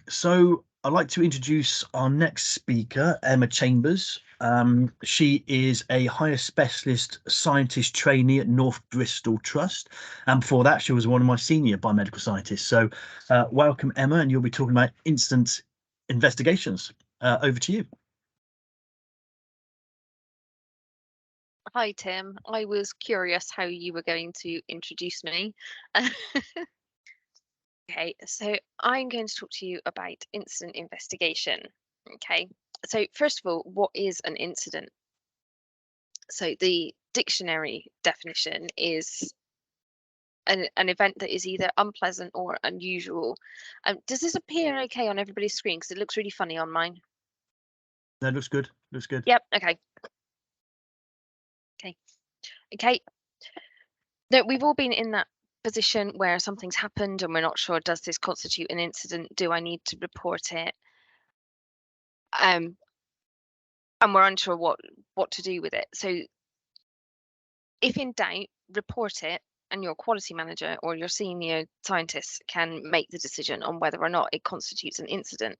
So I'd like to introduce our next speaker, Emma Chambers. She is a higher specialist scientist trainee at North Bristol Trust. And before that, she was one of my senior biomedical scientists. So welcome, Emma, and you'll be talking about incident investigations. Over to you. Hi, Tim. I was curious how you were going to introduce me. Okay, so I'm going to talk to you about incident investigation. Okay, so first of all, what is an incident? So the dictionary definition is an event that is either unpleasant or unusual. Does this appear okay on everybody's screen? Because it looks really funny on mine. That looks good. Looks good. Yep, okay. Okay. Okay. No, we've all been in that position where something's happened and we're not sure, does this constitute an incident? Do I need to report it? And we're unsure what to do with it. So if in doubt, report it, and your quality manager or your senior scientist can make the decision on whether or not it constitutes an incident.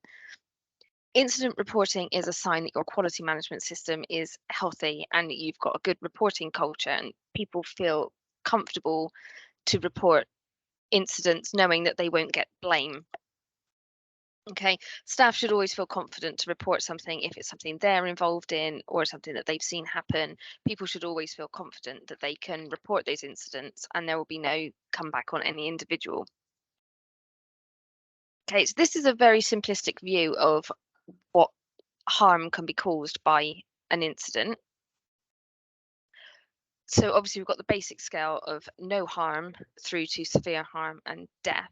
Incident reporting is a sign that your quality management system is healthy and you've got a good reporting culture and people feel comfortable to report incidents knowing that they won't get blame. Okay, staff should always feel confident to report something if it's something they're involved in or something that they've seen happen. People should always feel confident that they can report those incidents and there will be no comeback on any individual. Okay, so this is a very simplistic view of what harm can be caused by an incident. So obviously we've got the basic scale of no harm through to severe harm and death.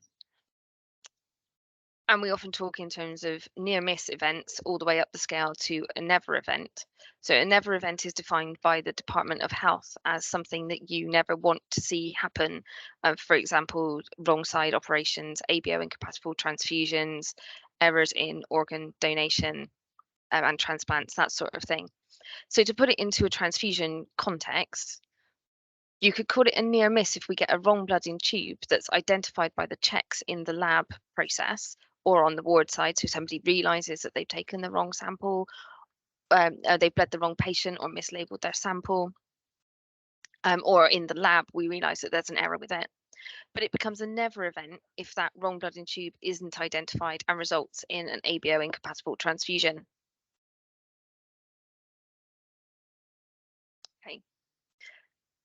And we often talk in terms of near miss events all the way up the scale to a never event. So a never event is defined by the Department of Health as something that you never want to see happen. For example, wrong side operations, ABO incompatible transfusions, errors in organ donation and transplants, that sort of thing. So to put it into a transfusion context, you could call it a near miss if we get a wrong blood in tube that's identified by the checks in the lab process or on the ward side. So somebody realizes that they've taken the wrong sample, they've bled the wrong patient or mislabeled their sample. Or in the lab, we realize that there's an error with it. But it becomes a never event if that wrong blood in tube isn't identified and results in an ABO incompatible transfusion. Okay.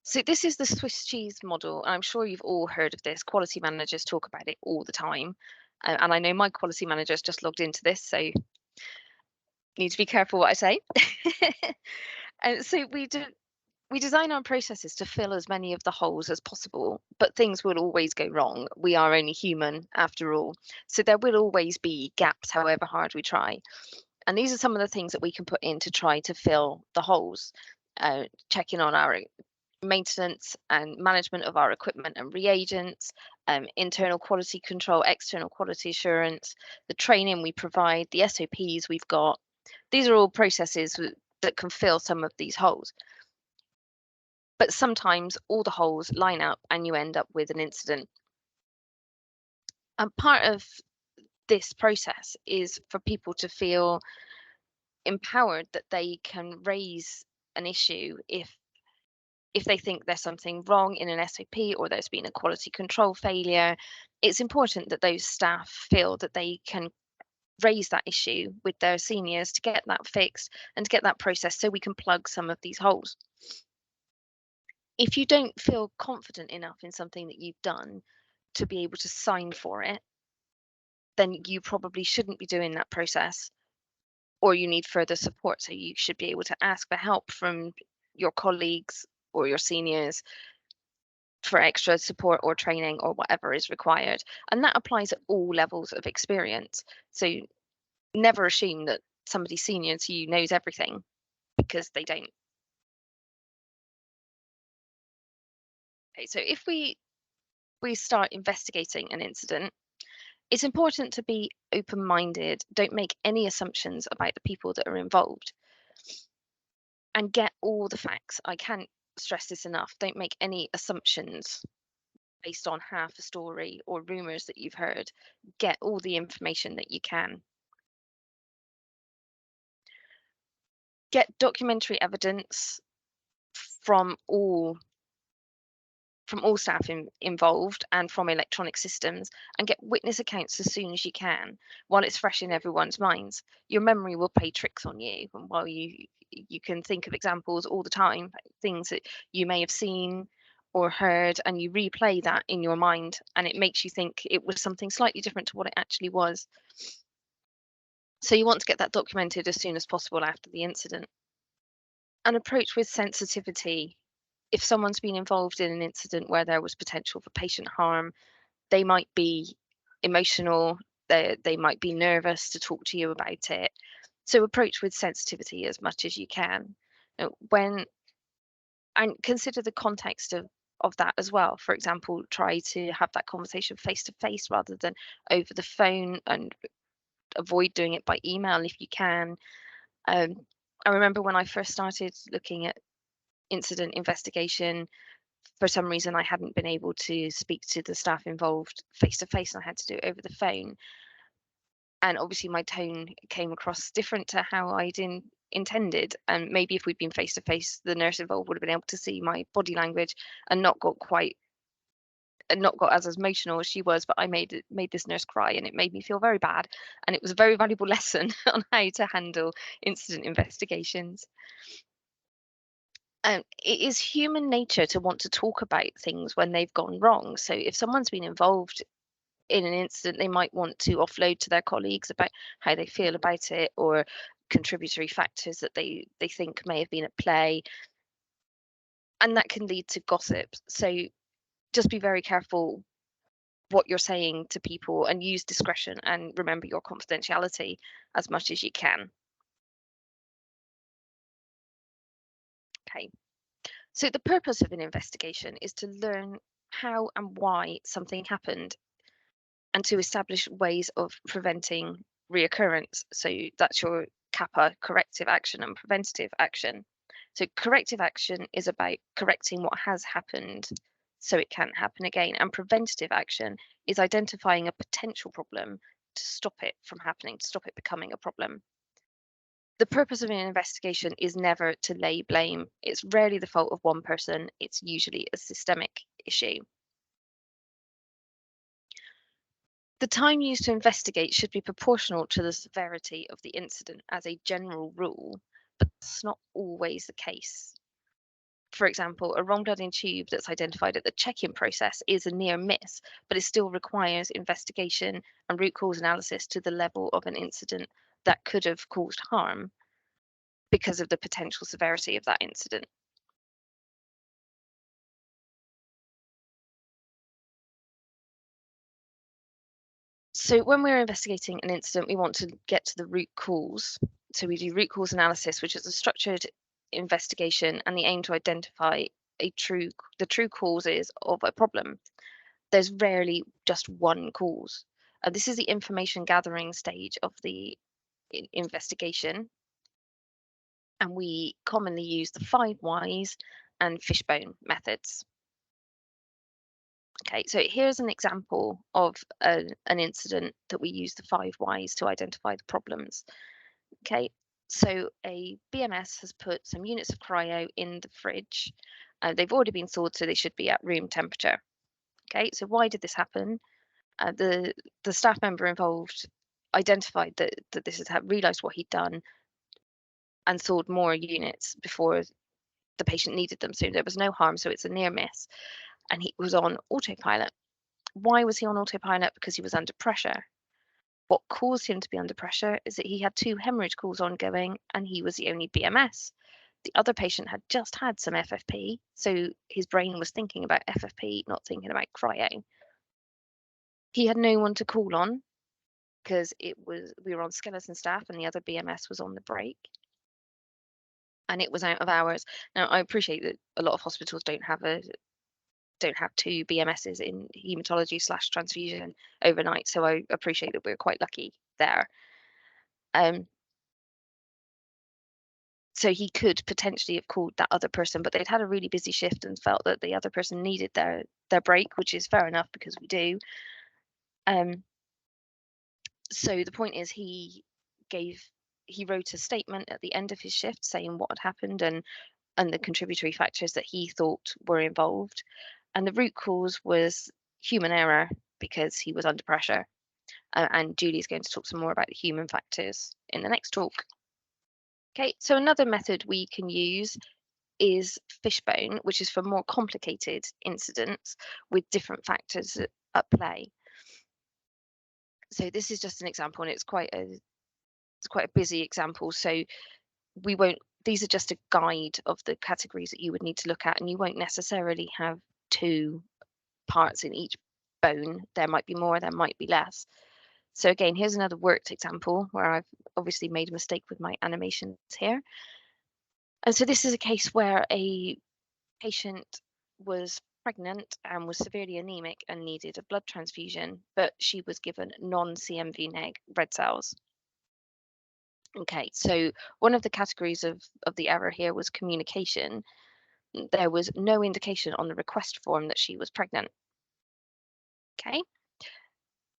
So this is the Swiss cheese model. I'm sure you've all heard of this. Quality managers talk about it all the time. And I know my quality manager's just logged into this, so need to be careful what I say. And so we design our processes to fill as many of the holes as possible, but things will always go wrong. We are only human after all. So there will always be gaps, however hard we try. And these are some of the things that we can put in to try to fill the holes. Checking on our maintenance and management of our equipment and reagents, internal quality control, external quality assurance, the training we provide, the SOPs we've got. These are all processes that can fill some of these holes. But sometimes all the holes line up and you end up with an incident. And part of this process is for people to feel empowered that they can raise an issue if they think there's something wrong in an SOP or there's been a quality control failure. It's important that those staff feel that they can raise that issue with their seniors to get that fixed and to get that process so we can plug some of these holes. If you don't feel confident enough in something that you've done to be able to sign for it, then you probably shouldn't be doing that process, or you need further support. So you should be able to ask for help from your colleagues or your seniors for extra support or training or whatever is required. And that applies at all levels of experience. So never assume that somebody senior to you knows everything, because they don't. Okay, so if we start investigating an incident, it's important to be open-minded. Don't make any assumptions about the people that are involved, and get all the facts. I can't stress this enough. Don't make any assumptions. based on half a story or rumours that you've heard. Get all the information that you can. Get documentary evidence from all staff involved and from electronic systems, and get witness accounts as soon as you can while it's fresh in everyone's minds. Your memory will play tricks on you, and while you can think of examples all the time, things that you may have seen or heard, and you replay that in your mind, and it makes you think it was something slightly different to what it actually was. So you want to get that documented as soon as possible after the incident. And approach with sensitivity. If someone's been involved in an incident where there was potential for patient harm, they might be emotional, they might be nervous to talk to you about it. So approach with sensitivity as much as you can. And consider the context of that as well. For example, try to have that conversation face to face rather than over the phone, and avoid doing it by email if you can. I remember when I first started looking at incident investigation, for some reason I hadn't been able to speak to the staff involved face to face, and I had to do it over the phone. And obviously my tone came across different to how I'd intended. And maybe if we'd been face to face, the nurse involved would have been able to see my body language and not got as emotional as she was. But I made this nurse cry, and it made me feel very bad. And it was a very valuable lesson on how to handle incident investigations. It is human nature to want to talk about things when they've gone wrong. So if someone's been involved in an incident, they might want to offload to their colleagues about how they feel about it, or contributory factors that they think may have been at play. And that can lead to gossip. So just be very careful what you're saying to people, and use discretion, and remember your confidentiality as much as you can. Okay. So the purpose of an investigation is to learn how and why something happened, and to establish ways of preventing reoccurrence. So that's your CAPA, corrective action and preventative action. So corrective action is about correcting what has happened so it can't happen again. And preventative action is identifying a potential problem to stop it from happening, to stop it becoming a problem. The purpose of an investigation is never to lay blame. It's rarely the fault of one person. It's usually a systemic issue. The time used to investigate should be proportional to the severity of the incident as a general rule, but that's not always the case. For example, a wrong blood in tube that's identified at the check-in process is a near miss, but it still requires investigation and root cause analysis to the level of an incident that could have caused harm because of the potential severity of that incident. So when we're investigating an incident, we want to get to the root cause. So we do root cause analysis, which is a structured investigation, and the aim to identify the true causes of a problem. There's rarely just one cause. This is the information gathering stage of the investigation, and we commonly use the 5 whys and fishbone methods. Okay, so here's an example of an incident that we use the 5 whys to identify the problems. Okay, so a BMS has put some units of cryo in the fridge. They've already been thawed, so they should be at room temperature. Okay, so why did this happen? The staff member involved identified that this had realised what he'd done, and thawed more units before the patient needed them. So there was no harm, so it's a near miss. And he was on autopilot. Why was he on autopilot? Because he was under pressure. What caused him to be under pressure is that he had 2 hemorrhage calls ongoing, and he was the only BMS. The other patient had just had some FFP, so his brain was thinking about FFP, not thinking about cryo. He had no one to call on because we were on skeleton staff, and the other BMS was on the break, and it was out of hours. Now I appreciate that a lot of hospitals don't have 2 BMSs in haematology/transfusion overnight, so I appreciate that we're quite lucky there. So he could potentially have called that other person, but they'd had a really busy shift and felt that the other person needed their break, which is fair enough because we do. So the point is he wrote a statement at the end of his shift saying what had happened and the contributory factors that he thought were involved. And the root cause was human error because he was under pressure. And Julie's going to talk some more about the human factors in the next talk. Okay, so another method we can use is fishbone, which is for more complicated incidents with different factors at play. So this is just an example, and it's quite a busy example. So these are just a guide of the categories that you would need to look at, and you won't necessarily have 2 parts in each bone. There might be more, there might be less. So again, here's another worked example where I've obviously made a mistake with my animations here. And so this is a case where a patient was pregnant and was severely anemic and needed a blood transfusion, but she was given non-CMV neg red cells. Okay, so one of the categories of the error here was communication. There was no indication on the request form that she was pregnant. Okay,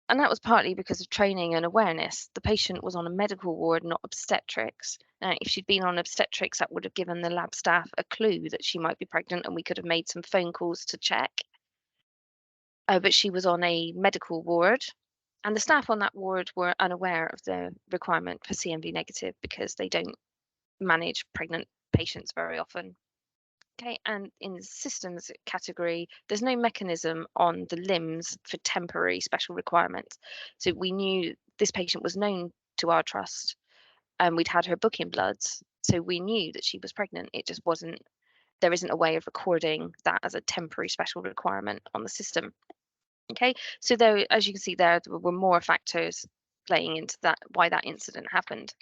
and that was partly because of training and awareness. The patient was on a medical ward, not obstetrics. If she'd been on obstetrics, that would have given the lab staff a clue that she might be pregnant, and we could have made some phone calls to check. But she was on a medical ward, and the staff on that ward were unaware of the requirement for CMV negative because they don't manage pregnant patients very often. Okay, and in the systems category, there's no mechanism on the limbs for temporary special requirements. So we knew this patient was known to our trust and we'd had her booking bloods. So we knew that she was pregnant. It just there isn't a way of recording that as a temporary special requirement on the system. Okay, so there, as you can see there were more factors playing into that, why that incident happened.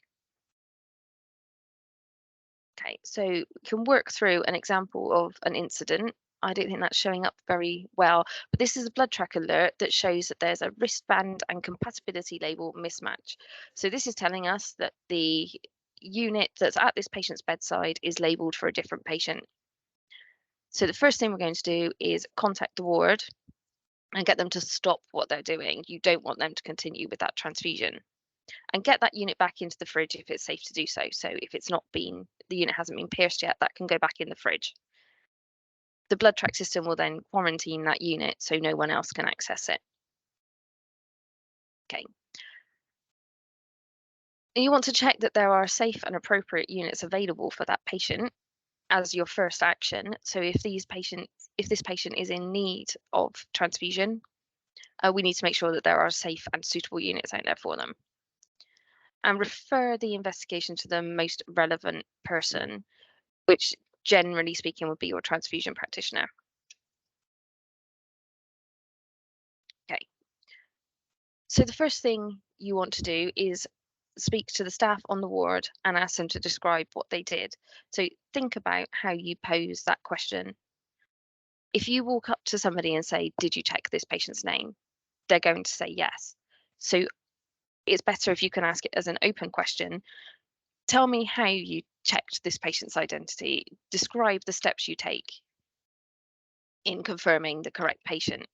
Okay, so we can work through an example of an incident. I don't think that's showing up very well, but this is a blood track alert that shows that there's a wristband and compatibility label mismatch. So this is telling us that the unit that's at this patient's bedside is labeled for a different patient. So the first thing we're going to do is contact the ward and get them to stop what they're doing. You don't want them to continue with that transfusion. And get that unit back into the fridge if it's safe to do so. So if the unit hasn't been pierced yet, that can go back in the fridge. The blood track system will then quarantine that unit so no one else can access it. Okay. And you want to check that there are safe and appropriate units available for that patient as your first action. So if this patient is in need of transfusion, we need to make sure that there are safe and suitable units out there for them. And refer the investigation to the most relevant person, which generally speaking would be your transfusion practitioner. Okay. So the first thing you want to do is speak to the staff on the ward and ask them to describe what they did. So think about how you pose that question. If you walk up to somebody and say, "Did you check this patient's name?" They're going to say yes. So it's better if you can ask it as an open question. Tell me how you checked this patient's identity. Describe the steps you take in confirming the correct patient.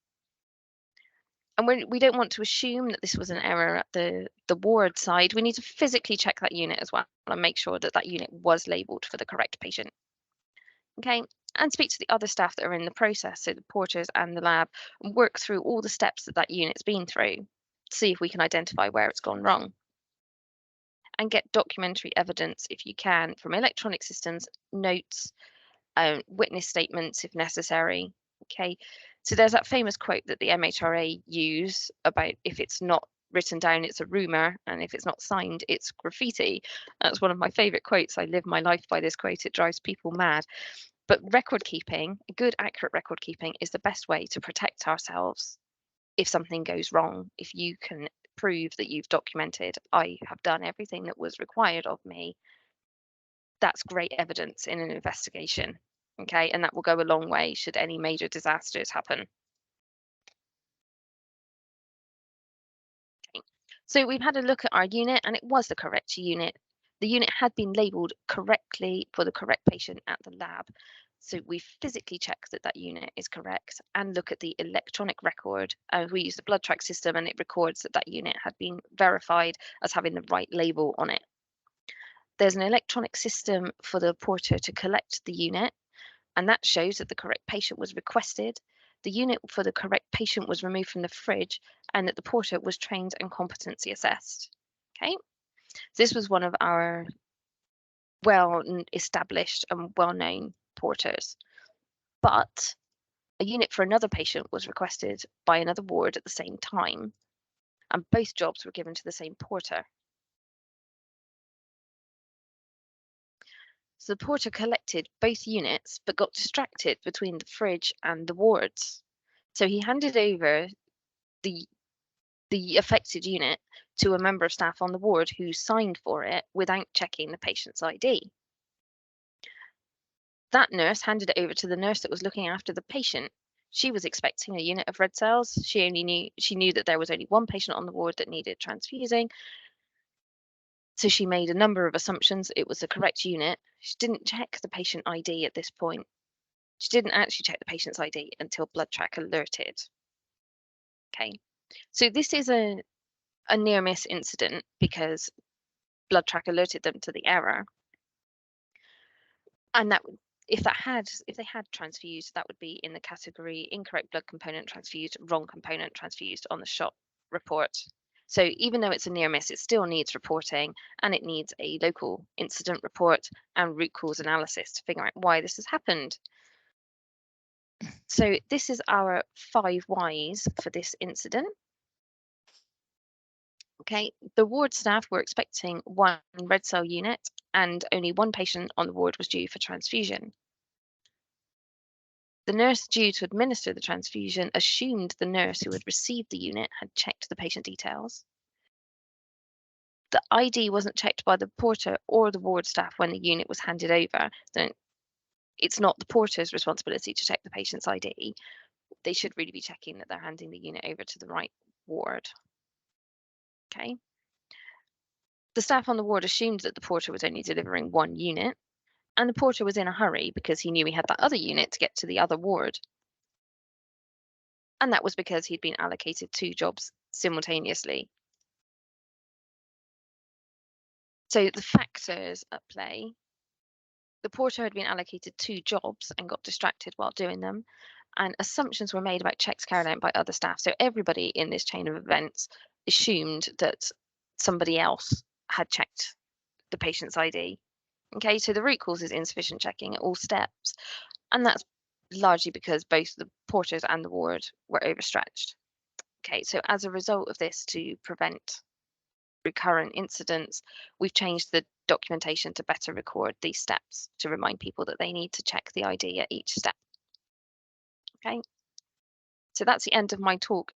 And we don't want to assume that this was an error at the ward side. We need to physically check that unit as well and make sure that that unit was labelled for the correct patient. Okay, and speak to the other staff that are in the process, so the porters and the lab, and work through all the steps that that unit's been through, see if we can identify where it's gone wrong. And get documentary evidence if you can from electronic systems, notes, witness statements if necessary. Okay, so there's that famous quote that the MHRA use about if it's not written down, it's a rumor, and if it's not signed, it's graffiti. That's one of my favorite quotes. I live my life by this quote. It drives people mad. But record keeping, good, accurate record keeping, is the best way to protect ourselves if something goes wrong. If you can prove that you've documented, I have done everything that was required of me, that's great evidence in an investigation. Okay, and that will go a long way should any major disasters happen. Okay. So we've had a look at our unit and it was the correct unit. The unit had been labelled correctly for the correct patient at the lab. So we physically check that that unit is correct and look at the electronic record. We use the blood track system and it records that that unit had been verified as having the right label on it. There's an electronic system for the porter to collect the unit, and that shows that the correct patient was requested. The unit for the correct patient was removed from the fridge and that the porter was trained and competency assessed. Okay, this was one of our well-established and well-known porters. But a unit for another patient was requested by another ward at the same time, and both jobs were given to the same porter. So the porter collected both units but got distracted between the fridge and the wards. So he handed over the affected unit to a member of staff on the ward who signed for it without checking the patient's ID. That nurse handed it over to the nurse that was looking after the patient. She was expecting a unit of red cells. She knew that there was only one patient on the ward that needed transfusing. So she made a number of assumptions. It was the correct unit. She didn't check the patient ID at this point. She didn't actually check the patient's ID until blood track alerted. Okay, so this is a near miss incident because blood track alerted them to the error. And that if they had transfused, that would be in the category incorrect blood component transfused, wrong component transfused on the shot report. So even though it's a near miss, it still needs reporting, and it needs a local incident report and root cause analysis to figure out why this has happened. So this is our 5 whys for this incident. Okay, the ward staff were expecting 1 red cell unit and only 1 patient on the ward was due for transfusion. The nurse due to administer the transfusion assumed the nurse who had received the unit had checked the patient details. The ID wasn't checked by the porter or the ward staff when the unit was handed over. Then it's not the porter's responsibility to check the patient's ID. They should really be checking that they're handing the unit over to the right ward. Okay. The staff on the ward assumed that the porter was only delivering 1 unit, and the porter was in a hurry because he knew he had that other unit to get to the other ward. And that was because he'd been allocated 2 jobs simultaneously. So the factors at play: the porter had been allocated 2 jobs and got distracted while doing them, and assumptions were made about checks carried out by other staff. So everybody in this chain of events assumed that somebody else had checked the patient's ID. Okay, so the root cause is insufficient checking at all steps, and that's largely because both the porters and the ward were overstretched. Okay, so as a result of this, to prevent recurrent incidents, we've changed the documentation to better record these steps to remind people that they need to check the ID at each step. Okay, so that's the end of my talk